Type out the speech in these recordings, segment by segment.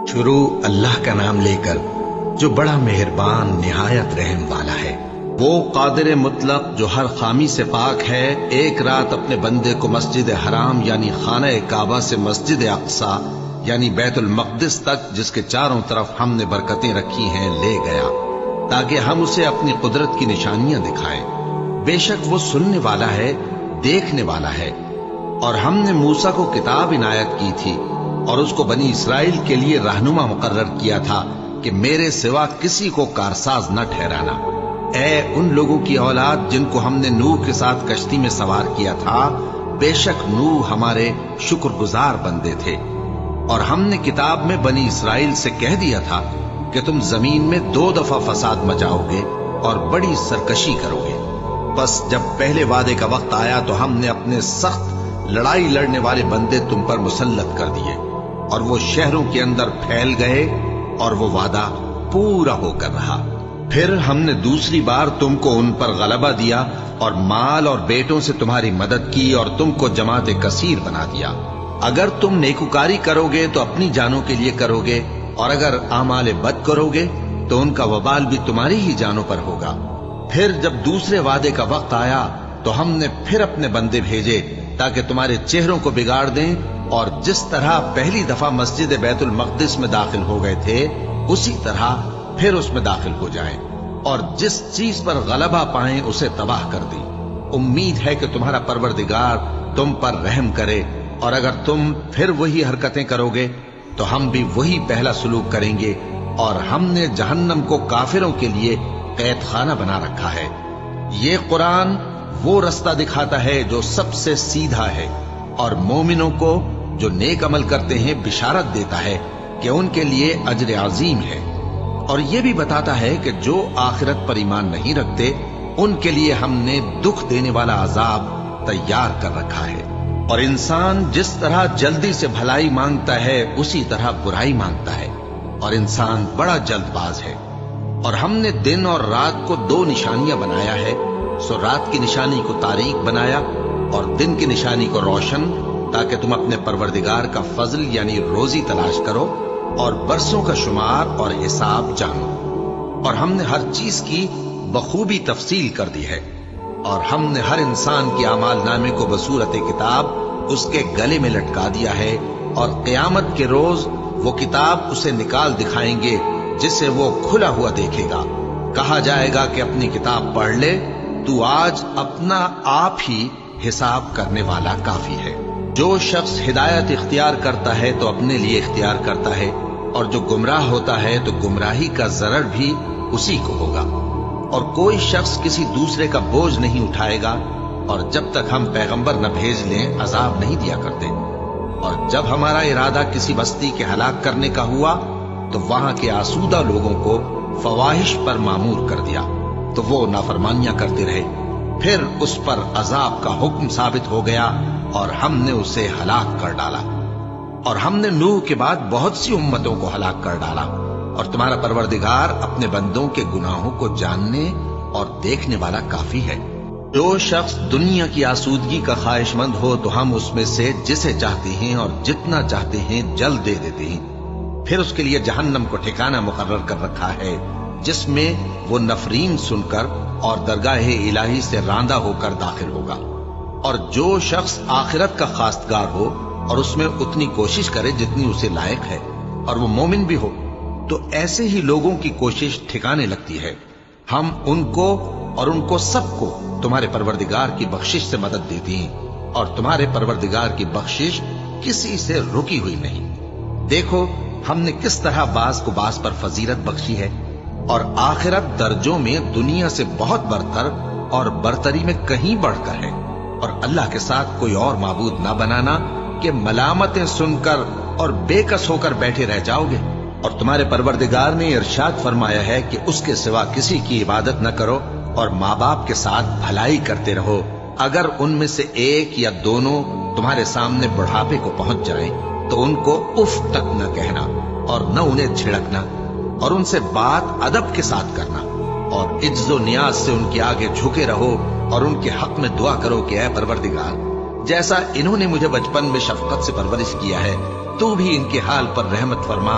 شروع اللہ کا نام لے کر جو بڑا مہربان نہایت رحم والا ہے۔ وہ قادر مطلق جو ہر خامی سے پاک ہے، ایک رات اپنے بندے کو مسجد حرام یعنی خانہ کعبہ سے مسجد اقصی یعنی بیت المقدس تک، جس کے چاروں طرف ہم نے برکتیں رکھی ہیں، لے گیا تاکہ ہم اسے اپنی قدرت کی نشانیاں دکھائیں۔ بے شک وہ سننے والا ہے، دیکھنے والا ہے۔ اور ہم نے موسیٰ کو کتاب عنایت کی تھی اور اس کو بنی اسرائیل کے لیے رہنما مقرر کیا تھا کہ میرے سوا کسی کو کارساز نہ ٹھہرانا۔ اے ان لوگوں کی اولاد جن کو ہم نے نوح کے ساتھ کشتی میں سوار کیا تھا، بے شک نوح ہمارے شکر گزار بندے تھے۔ اور ہم نے کتاب میں بنی اسرائیل سے کہہ دیا تھا کہ تم زمین میں 2 دفعہ فساد مچاؤ گے اور بڑی سرکشی کرو گے۔ بس جب پہلے وعدے کا وقت آیا تو ہم نے اپنے سخت لڑائی لڑنے والے بندے تم پر مسلط کر دیے، اور وہ شہروں کے اندر پھیل گئے، اور وہ وعدہ پورا ہو کر رہا۔ پھر ہم نے دوسری بار تم کو ان پر غلبہ دیا اور مال اور بیٹوں سے تمہاری مدد کی اور تم کو جماعت کثیر بنا دیا۔ اگر تم نیکوکاری کرو گے تو اپنی جانوں کے لیے کرو گے، اور اگر اعمال بد کرو گے تو ان کا وبال بھی تمہاری ہی جانوں پر ہوگا۔ پھر جب دوسرے وعدے کا وقت آیا تو ہم نے پھر اپنے بندے بھیجے تاکہ تمہارے چہروں کو بگاڑ دیں، اور جس طرح پہلی دفعہ مسجد بیت المقدس میں داخل ہو گئے تھے اسی طرح پھر اس میں داخل ہو جائیں، اور جس چیز پر غلبہ پائیں اسے تباہ کر دیں۔ امید ہے کہ تمہارا پروردگار تم پر رحم کرے، اور اگر تم پھر وہی حرکتیں کرو گے تو ہم بھی وہی پہلا سلوک کریں گے، اور ہم نے جہنم کو کافروں کے لیے قید خانہ بنا رکھا ہے۔ یہ قرآن وہ رستہ دکھاتا ہے جو سب سے سیدھا ہے، اور مومنوں کو جو نیک عمل کرتے ہیں بشارت دیتا ہے کہ ان کے لیے اجر عظیم ہے، اور یہ بھی بتاتا ہے کہ جو آخرت پر ایمان نہیں رکھتے ان کے لیے ہم نے دکھ دینے والا عذاب تیار کر رکھا ہے۔ اور انسان جس طرح جلدی سے بھلائی مانگتا ہے اسی طرح برائی مانگتا ہے، اور انسان بڑا جلد باز ہے۔ اور ہم نے دن اور رات کو 2 نشانیاں بنایا ہے، سو رات کی نشانی کو تاریک بنایا اور دن کی نشانی کو روشن، تاکہ تم اپنے پروردگار کا فضل یعنی روزی تلاش کرو اور برسوں کا شمار اور حساب جانو۔ اور ہم نے ہر چیز کی بخوبی تفصیل کر دی ہے، اور ہم نے ہر انسان کے اعمال نامے کو بصورت کتاب اس کے گلے میں لٹکا دیا ہے، اور قیامت کے روز وہ کتاب اسے نکال دکھائیں گے جسے وہ کھلا ہوا دیکھے گا۔ کہا جائے گا کہ اپنی کتاب پڑھ لے، تو آج اپنا آپ ہی حساب کرنے والا کافی ہے۔ جو شخص ہدایت اختیار کرتا ہے تو اپنے لیے اختیار کرتا ہے، اور جو گمراہ ہوتا ہے تو گمراہی کا ضرر بھی اسی کو ہوگا۔ اور کوئی شخص کسی دوسرے کا بوجھ نہیں اٹھائے گا، اور جب تک ہم پیغمبر نہ بھیج لیں عذاب نہیں دیا کرتے۔ اور جب ہمارا ارادہ کسی بستی کے ہلاک کرنے کا ہوا تو وہاں کے آسودہ لوگوں کو فواحش پر مامور کر دیا، تو وہ نافرمانیاں کرتے رہے۔ پھر اس پر عذاب کا حکم ثابت ہو گیا اور ہم نے اسے ہلاک کر ڈالا۔ اور ہم نے نوح کے بعد بہت سی امتوں کو ہلاک کر ڈالا، اور تمہارا پروردگار اپنے بندوں کے گناہوں کو جاننے اور دیکھنے والا کافی ہے۔ جو شخص دنیا کی آسودگی کا خواہش مند ہو تو ہم اس میں سے جسے چاہتے ہیں اور جتنا چاہتے ہیں جلد دے دیتے ہیں۔ پھر اس کے لیے جہنم کو ٹھکانہ مقرر کر رکھا ہے، جس میں وہ نفرین سن کر اور درگاہ الہی سے راندہ ہو کر داخل ہوگا۔ اور جو شخص آخرت کا خواستگار ہو اور اس میں اتنی کوشش کرے جتنی اسے لائق ہے، اور وہ مومن بھی ہو، تو ایسے ہی لوگوں کی کوشش ٹھکانے لگتی ہے۔ ہم ان کو اور ان کو سب کو تمہارے پروردگار کی بخشش سے مدد دیتی ہیں، اور تمہارے پروردگار کی بخشش کسی سے رکی ہوئی نہیں۔ دیکھو ہم نے کس طرح بعض کو بعض پر فضیلت بخشی ہے، اور آخرت درجوں میں دنیا سے بہت برتر اور برتری میں کہیں بڑھ کر ہے۔ اور اللہ کے ساتھ کوئی اور معبود نہ بنانا کہ ملامتیں سن کر اور بے کس ہو کر بیٹھے رہ جاؤ گے۔ اور تمہارے پروردگار نے ارشاد فرمایا ہے کہ اس کے سوا کسی کی عبادت نہ کرو، اور ماں باپ کے ساتھ بھلائی کرتے رہو۔ اگر ان میں سے ایک یا دونوں تمہارے سامنے بڑھاپے کو پہنچ جائیں تو ان کو اف تک نہ کہنا، اور نہ انہیں جھڑکنا، اور ان سے بات ادب کے ساتھ کرنا، اور عجز و نیاز سے ان کے آگے جھکے رہو، اور ان کے حق میں دعا کرو کہ اے پروردگار، جیسا انہوں نے مجھے بچپن میں شفقت سے پرورش کیا ہے، تو بھی ان کے حال پر رحمت فرما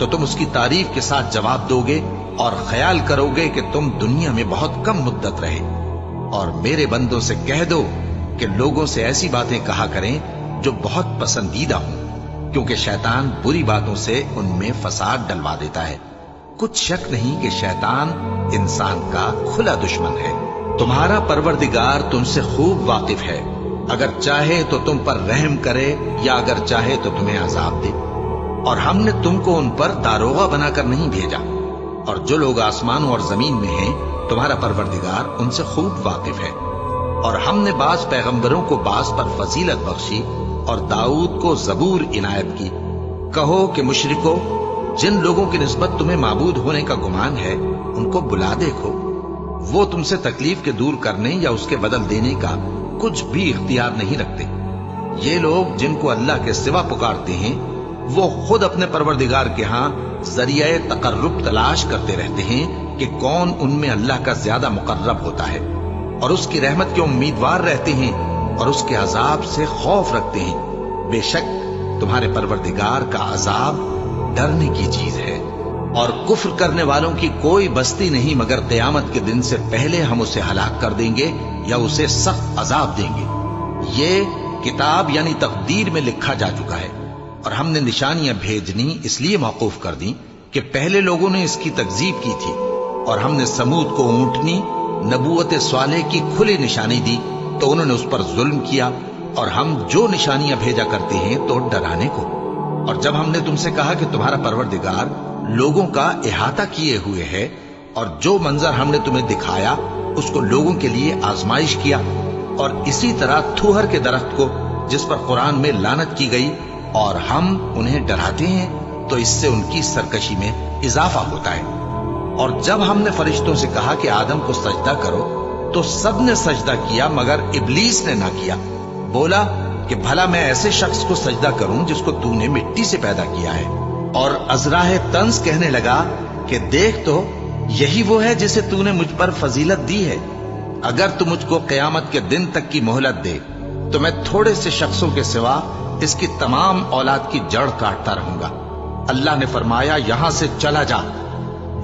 تو تم اس کی تعریف کے ساتھ جواب دو گے اور خیال کرو گے کہ تم دنیا میں بہت کم مدت رہے۔ اور میرے بندوں سے کہہ دو کہ لوگوں سے ایسی باتیں کہا کریں جو بہت پسندیدہ ہوں، کیونکہ شیطان بری باتوں سے ان میں فساد ڈلوا دیتا ہے۔ کچھ شک نہیں کہ شیطان انسان کا کھلا دشمن ہے۔ تمہارا پروردگار تم سے خوب واقف ہے، اگر چاہے تو تم پر رحم کرے یا اگر چاہے تو تمہیں عذاب دے۔ اور ہم نے تم کو ان پر داروغہ بنا کر نہیں بھیجا، اور جو لوگ آسمانوں اور زمین میں ہیں تمہارا پروردگار ان سے خوب واقف ہے۔ اور ہم نے بعض پیغمبروں کو بعض پر فضیلت بخشی اور داؤد کو زبور عنایت کی۔ کہو کہ مشرکو، جن لوگوں کی نسبت تمہیں معبود ہونے کا گمان ہے ان کو بلا دیکھو، وہ تم سے تکلیف کے دور کرنے یا اس کے بدل دینے کا کچھ بھی اختیار نہیں رکھتے۔ یہ لوگ جن کو اللہ کے سوا پکارتے ہیں وہ خود اپنے پروردگار کے ہاں ذریعہ تقرب تلاش کرتے رہتے ہیں کہ کون ان میں اللہ کا زیادہ مقرب ہوتا ہے، اور اس کی رحمت کے امیدوار رہتے ہیں اور اس کے عذاب سے خوف رکھتے ہیں۔ بے شک تمہارے پروردگار کا عذاب ڈرنے کی چیز ہے۔ اور کفر کرنے والوں کی کوئی بستی نہیں مگر قیامت کے دن سے پہلے ہم اسے ہلاک کر دیں گے یا اسے سخت عذاب دیں گے۔ یہ کتاب یعنی تقدیر میں لکھا جا چکا ہے، اور ہم نے نشانیاں بھیجنی اس لیے موقوف کر دیں کہ پہلے لوگوں نے اس کی تکذیب کی تھی، اور ہم نے سمود کو اونٹنی نبوت صالح کی کھلی نشانی دی تو انہوں نے اس پر ظلم کیا، اور ہم جو نشانیاں بھیجا کرتے ہیں تو ڈرانے کو۔ اور جب ہم نے تم سے کہا کہ تمہارا پروردگار لوگوں کا احاطہ کیے ہوئے ہے، اور جو منظر ہم نے تمہیں دکھایا اس کو لوگوں کے لیے آزمائش کیا، اور اسی طرح تھوہر کے درخت کو جس پر قرآن میں لعنت کی گئی، اور ہم انہیں ڈراتے ہیں تو اس سے ان کی سرکشی میں اضافہ ہوتا ہے۔ اور جب ہم نے فرشتوں سے کہا کہ آدم کو سجدہ کرو تو سب نے سجدہ کیا مگر ابلیس نے نہ کیا، بولا کہ بھلا میں ایسے شخص کو سجدہ کروں جس کو تو نے مٹی سے پیدا کیا ہے۔ اور ازراہ طنز کہنے لگا کہ دیکھ تو یہی وہ ہے جسے تو نے مجھ پر فضیلت دی ہے، اگر تو مجھ کو قیامت کے دن تک کی مہلت دے تو میں تھوڑے سے شخصوں کے سوا اس کی تمام اولاد کی جڑ کاٹتا رہوں گا۔ اللہ نے فرمایا یہاں سے چلا جا،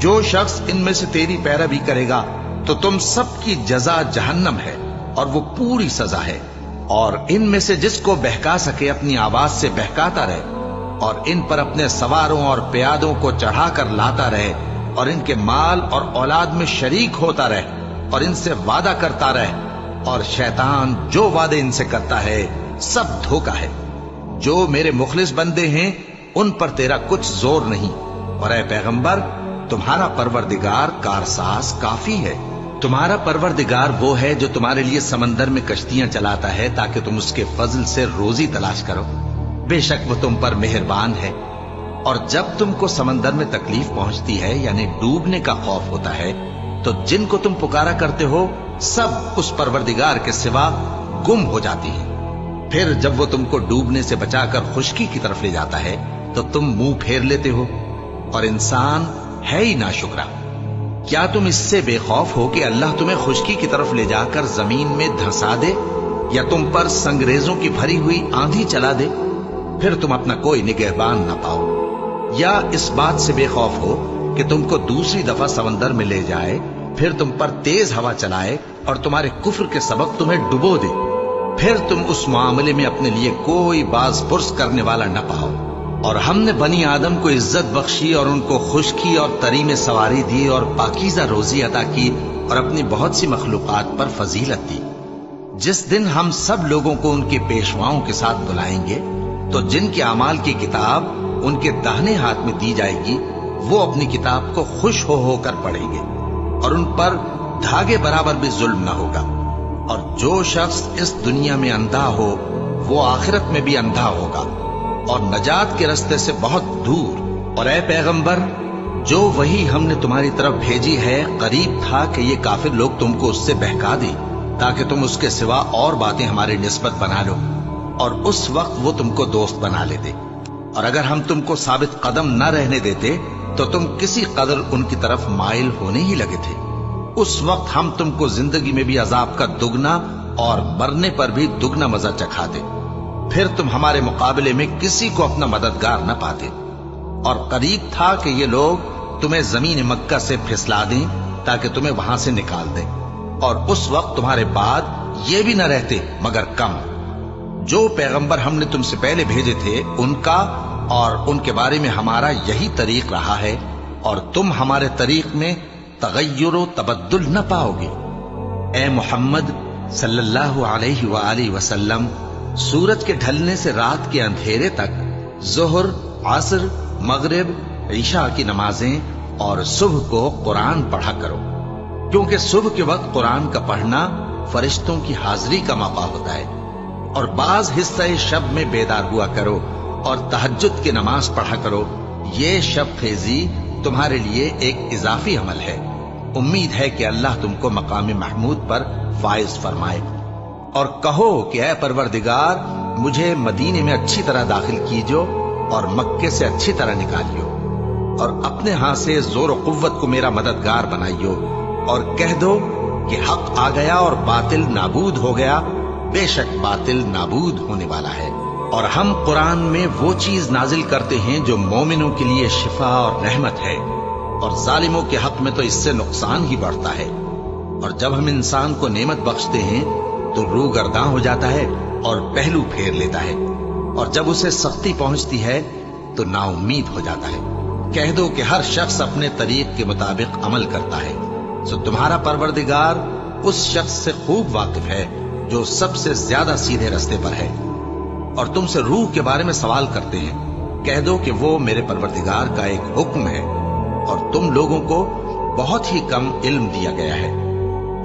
جو شخص ان میں سے تیری پیروی کرے گا تو تم سب کی جزا جہنم ہے اور وہ پوری سزا ہے، اور ان میں سے جس کو بہکا سکے اپنی آواز سے بہکاتا رہے، اور ان پر اپنے سواروں اور پیادوں کو چڑھا کر لاتا رہے، اور ان کے مال اور اولاد میں شریک ہوتا رہے، اور ان سے وعدہ کرتا رہے، اور شیطان جو وعدے ان سے کرتا ہے سب دھوکا ہے۔ جو میرے مخلص بندے ہیں ان پر تیرا کچھ زور نہیں، اور اے پیغمبر تمہارا پروردگار کارساز کافی ہے۔ تمہارا پروردگار وہ ہے جو تمہارے لیے سمندر میں کشتیاں چلاتا ہے تاکہ تم اس کے فضل سے روزی تلاش کرو، بے شک وہ تم پر مہربان ہے۔ اور جب تم کو سمندر میں تکلیف پہنچتی ہے یعنی ڈوبنے کا خوف ہوتا ہے تو جن کو تم پکارا کرتے ہو سب اس پروردگار کے سوا گم ہو جاتی ہیں۔ پھر جب وہ تم کو ڈوبنے سے بچا کر خشکی کی طرف لے جاتا ہے تو تم منہ پھیر لیتے ہو، اور انسان ہے ہی ناشکرا۔ کیا تم اس سے بے خوف ہو کہ اللہ تمہیں خشکی کی طرف لے جا کر زمین میں دھنسا دے یا تم پر سنگریزوں کی بھری ہوئی آندھی چلا دے، پھر تم اپنا کوئی نگہبان نہ پاؤ؟ یا اس بات سے بے خوف ہو کہ تم کو دوسری دفعہ سمندر میں لے جائے، پھر تم پر تیز ہوا چلائے اور تمہارے کفر کے سبب تمہیں ڈبو دے، پھر تم اس معاملے میں اپنے لیے کوئی باز پرس کرنے والا نہ پاؤ؟ اور ہم نے بنی آدم کو عزت بخشی اور ان کو خشکی اور تری میں سواری دی اور پاکیزہ روزی عطا کی اور اپنی بہت سی مخلوقات پر فضیلت دی۔ جس دن ہم سب لوگوں کو ان کے پیشواؤں کے ساتھ بلائیں گے تو جن کے اعمال کی کتاب ان کے داہنے ہاتھ میں دی جائے گی وہ اپنی کتاب کو خوش ہو کر پڑھیں گے، اور ان پر دھاگے برابر بھی ظلم نہ ہوگا۔ اور جو شخص اس دنیا میں اندھا ہو وہ آخرت میں بھی اندھا ہوگا اور نجات کے رستے سے بہت دور۔ اور اے پیغمبر جو وہی ہم نے تمہاری طرف بھیجی ہے قریب تھا کہ یہ کافر لوگ تم کو اس سے بہکا دیں تاکہ تم اس کے سوا اور باتیں ہماری نسبت بنا لو، اور اس وقت وہ تم کو دوست بنا لیتے۔ اور اگر ہم تم کو ثابت قدم نہ رہنے دیتے تو تم کسی قدر ان کی طرف مائل ہونے ہی لگے تھے۔ اس وقت ہم تم کو زندگی میں بھی عذاب کا دگنا اور مرنے پر بھی دگنا مزہ چکھاتے، پھر تم ہمارے مقابلے میں کسی کو اپنا مددگار نہ پاتے۔ اور قریب تھا کہ یہ لوگ تمہیں زمین مکہ سے پھسلا دیں تاکہ تمہیں وہاں سے نکال دیں، اور اس وقت تمہارے بعد یہ بھی نہ رہتے مگر کم۔ جو پیغمبر ہم نے تم سے پہلے بھیجے تھے ان کا اور ان کے بارے میں ہمارا یہی طریق رہا ہے، اور تم ہمارے طریق میں تغیر و تبدل نہ پاؤ گے۔ اے محمد صلی اللہ علیہ وآلہ وسلم، سورج کے ڈھلنے سے رات کے اندھیرے تک ظہر، عصر، مغرب، عشاء کی نمازیں اور صبح کو قرآن پڑھا کرو، کیونکہ صبح کے وقت قرآن کا پڑھنا فرشتوں کی حاضری کا موقع ہوتا ہے، اور بعض حصہ شب میں بیدار ہوا کرو اور تہجد کی نماز پڑھا کرو۔ یہ شب خیزی تمہارے لیے ایک اضافی عمل ہے۔ امید ہے کہ اللہ تم کو مقام محمود پر فائز فرمائے۔ اور کہو کہ اے پروردگار، مجھے مدینے میں اچھی طرح داخل کیجو اور مکے سے اچھی طرح نکالیو، اور اپنے ہاں سے زور و قوت کو میرا مددگار بنائیو، اور کہہ دو کہ حق آ گیا اور باطل نابود ہو گیا، بے شک باطل نابود ہونے والا ہے۔ اور ہم قرآن میں وہ چیز نازل کرتے ہیں جو مومنوں کے لیے شفا اور رحمت ہے، اور ظالموں کے حق میں تو اس سے نقصان ہی بڑھتا ہے۔ اور جب ہم انسان کو نعمت بخشتے ہیں تو روح گرداں ہو جاتا ہے اور پہلو پھیر لیتا ہے، اور جب اسے سختی پہنچتی ہے تو نا امید ہو جاتا ہے۔ کہہ دو کہ ہر شخص اپنے طریق کے مطابق عمل کرتا ہے، سو تمہارا پروردگار اس شخص سے خوب واقف ہے جو سب سے زیادہ سیدھے رستے پر ہے۔ اور تم سے روح کے بارے میں سوال کرتے ہیں، کہہ دو کہ وہ میرے پروردگار کا ایک حکم ہے، اور تم لوگوں کو بہت ہی کم علم دیا گیا ہے۔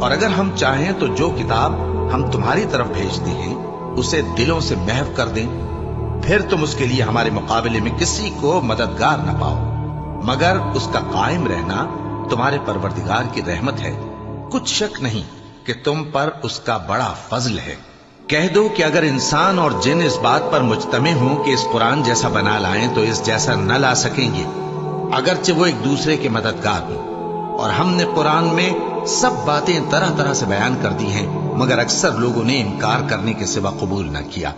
اور اگر ہم چاہیں تو جو کتاب ہم تمہاری طرف بھیجتے ہیں اسے دلوں سے محو کر دیں، پھر تم اس کے لیے ہمارے مقابلے میں کسی کو مددگار نہ پاؤ، مگر اس کا قائم رہنا تمہارے پروردگار کی رحمت ہے، کچھ شک نہیں کہ تم پر اس کا بڑا فضل ہے۔ کہہ دو کہ اگر انسان اور جن اس بات پر مجتمع ہوں کہ اس قرآن جیسا بنا لائیں تو اس جیسا نہ لا سکیں گے، اگرچہ وہ ایک دوسرے کے مددگار ہوں۔ اور ہم نے قرآن میں سب باتیں طرح طرح سے بیان کر دی ہیں، مگر اکثر لوگوں نے انکار کرنے کے سوا قبول نہ کیا،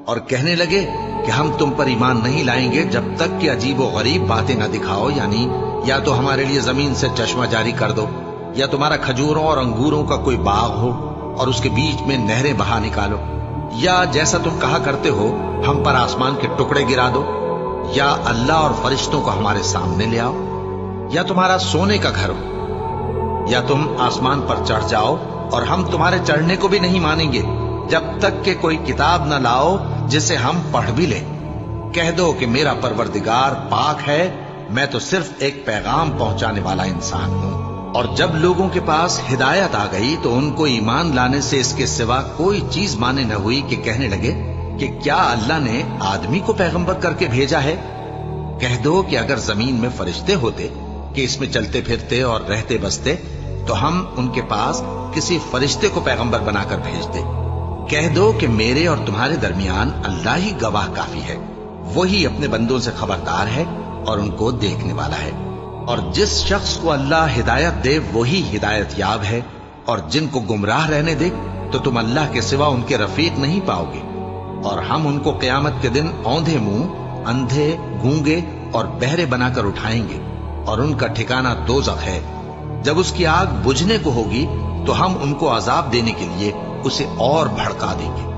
اور کہنے لگے کہ ہم تم پر ایمان نہیں لائیں گے جب تک کہ عجیب و غریب باتیں نہ دکھاؤ، یعنی یا تو ہمارے لیے زمین سے چشمہ جاری کر دو، یا تمہارا کھجوروں اور انگوروں کا کوئی باغ ہو اور اس کے بیچ میں نہریں بہا نکالو، یا جیسا تم کہا کرتے ہو ہم پر آسمان کے ٹکڑے گرا دو، یا اللہ اور فرشتوں کو ہمارے سامنے لے آؤ، یا تمہارا سونے کا گھر ہو، یا تم آسمان پر چڑھ جاؤ اور ہم تمہارے چڑھنے کو بھی نہیں مانیں گے جب تک کہ کوئی کتاب نہ لاؤ جسے ہم پڑھ بھی لیں۔ کہہ دو کہ میرا پروردگار پاک ہے، میں تو صرف ایک پیغام پہنچانے والا انسان ہوں۔ اور جب لوگوں کے پاس ہدایت آ گئی تو ان کو ایمان لانے سے اس کے سوا کوئی چیز مانے نہ ہوئی کہ کہنے لگے کہ کیا اللہ نے آدمی کو پیغمبر کر کے بھیجا ہے؟ کہہ دو کہ اگر زمین میں فرشتے ہوتے کہ اس میں چلتے پھرتے اور رہتے بستے تو ہم ان کے پاس کسی فرشتے کو پیغمبر بنا کر بھیجتے۔ کہہ دو کہ میرے اور تمہارے درمیان اللہ ہی گواہ کافی ہے، وہی اپنے بندوں سے خبردار ہے اور ان کو دیکھنے والا ہے۔ اور جس شخص کو اللہ ہدایت دے وہی ہدایت یاب ہے، اور جن کو گمراہ رہنے دے تو تم اللہ کے سوا ان کے رفیق نہیں پاؤ گے۔ اور ہم ان کو قیامت کے دن اوندھے منہ، اندھے، گونگے اور بہرے بنا کر اٹھائیں گے، اور ان کا ٹھکانہ دوزخ ہے۔ جب اس کی آگ بجھنے کو ہوگی تو ہم ان کو عذاب دینے کے لیے اسے اور بھڑکا دیں گے۔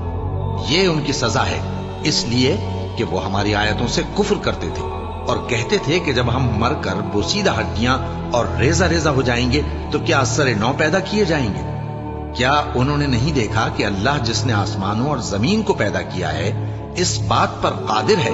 یہ ان کی سزا ہے، اس لیے کہ وہ ہماری آیتوں سے کفر کرتے تھے اور کہتے تھے کہ جب ہم مر کر بوسیدہ ہڈیاں اور ریزہ ریزہ ہو جائیں گے تو کیا اثر نو پیدا کیے جائیں گے؟ کیا انہوں نے نہیں دیکھا کہ اللہ جس نے آسمانوں اور زمین کو پیدا کیا ہے اس بات پر قادر ہے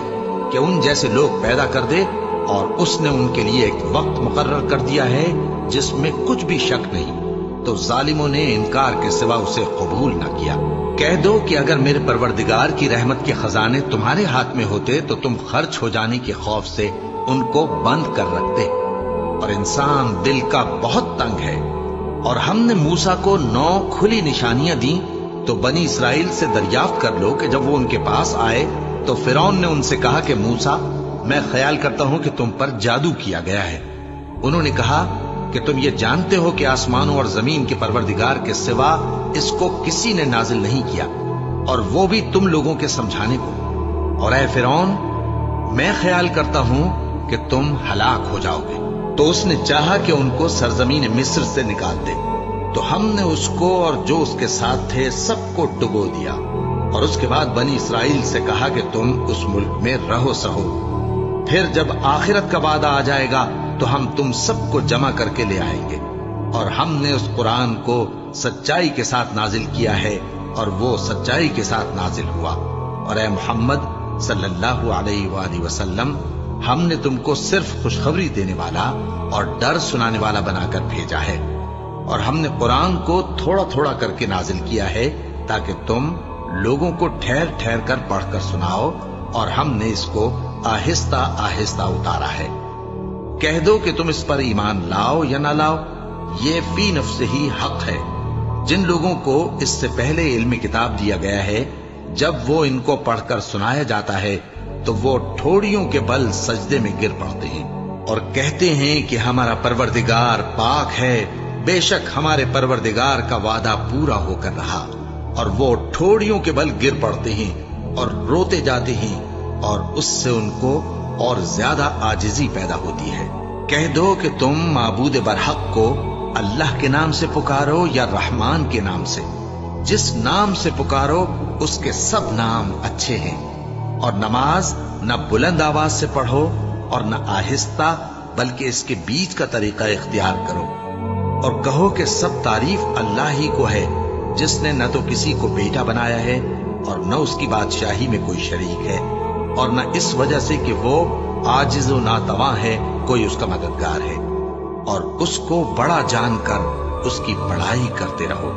کہ ان جیسے لوگ پیدا کر دے، اور اس نے ان کے لیے ایک وقت مقرر کر دیا ہے جس میں کچھ بھی شک نہیں، تو ظالموں نے انکار کے سوا اسے قبول نہ کیا۔ کہہ دو کہ اگر میرے پروردگار کی رحمت کے خزانے تمہارے ہاتھ میں ہوتے تو تم خرچ ہو جانے کے خوف سے ان کو بند کر رکھتے، اور انسان دل کا بہت تنگ ہے۔ اور ہم نے موسیٰ کو 9 کھلی نشانیاں دیں تو بنی اسرائیل سے دریافت کر لو کہ جب وہ ان کے پاس آئے تو فرعون نے ان سے کہا کہ موسیٰ، میں خیال کرتا ہوں کہ تم پر جادو کیا گیا ہے۔ انہوں نے کہا کہ تم یہ جانتے ہو کہ آسمانوں اور زمین کے پروردگار کے سوا اس کو کسی نے نازل نہیں کیا، اور وہ بھی تم لوگوں کے سمجھانے کو۔ اور اے فرعون، میں خیال کرتا ہوں کہ تم ہلاک ہو جاؤ گے۔ تو اس نے چاہا کہ ان کو سرزمین مصر سے نکال دے، تو ہم نے اس کو اور جو اس کے ساتھ تھے سب کو ڈبو دیا، اور اس کے بعد بنی اسرائیل سے کہا کہ تم اس ملک میں رہو سہو، پھر جب آخرت کا وعدہ آ جائے گا تو ہم تم سب کو جمع کر کے لے آئیں گے۔ اور ہم نے اس قرآن کو سچائی کے ساتھ نازل کیا ہے، اور وہ سچائی کے ساتھ نازل ہوا۔ اور اے محمد صلی اللہ علیہ وآلہ وسلم، ہم نے تم کو صرف خوشخبری دینے والا اور ڈر سنانے والا بنا کر بھیجا ہے، اور ہم نے قرآن کو تھوڑا تھوڑا کر کے نازل کیا ہے تاکہ تم لوگوں کو ٹھہر ٹھہر کر پڑھ کر سناؤ، اور ہم نے اس کو آہستہ آہستہ اتارا ہے۔ کہہ دو کہ تم اس پر ایمان لاؤ یا نہ لاؤ، یہ فی نفس ہی حق ہے۔ جن لوگوں کو اس سے پہلے علم کتاب دیا گیا ہے، جب وہ ان کو پڑھ کر سنایا جاتا ہے تو وہ ٹھوڑیوں کے بل سجدے میں گر پڑتے ہیں اور کہتے ہیں کہ ہمارا پروردگار پاک ہے، بے شک ہمارے پروردگار کا وعدہ پورا ہو کر رہا۔ اور وہ ٹھوڑیوں کے بل گر پڑتے ہیں اور روتے جاتے ہیں، اور اس سے ان کو اور زیادہ عاجزی پیدا ہوتی ہے۔ کہہ دو کہ تم معبود برحق کو اللہ کے نام سے پکارو یا رحمان کے نام سے، جس نام سے پکارو اس کے سب نام اچھے ہیں، اور نماز نہ بلند آواز سے پڑھو اور نہ آہستہ، بلکہ اس کے بیچ کا طریقہ اختیار کرو، اور کہو کہ سب تعریف اللہ ہی کو ہے، جس نے نہ تو کسی کو بیٹا بنایا ہے اور نہ اس کی بادشاہی میں کوئی شریک ہے، اور نہ اس وجہ سے کہ وہ عاجز و ناتواں ہے کوئی اس کا مددگار ہے، اور اس کو بڑا جان کر اس کی بڑائی کرتے رہو۔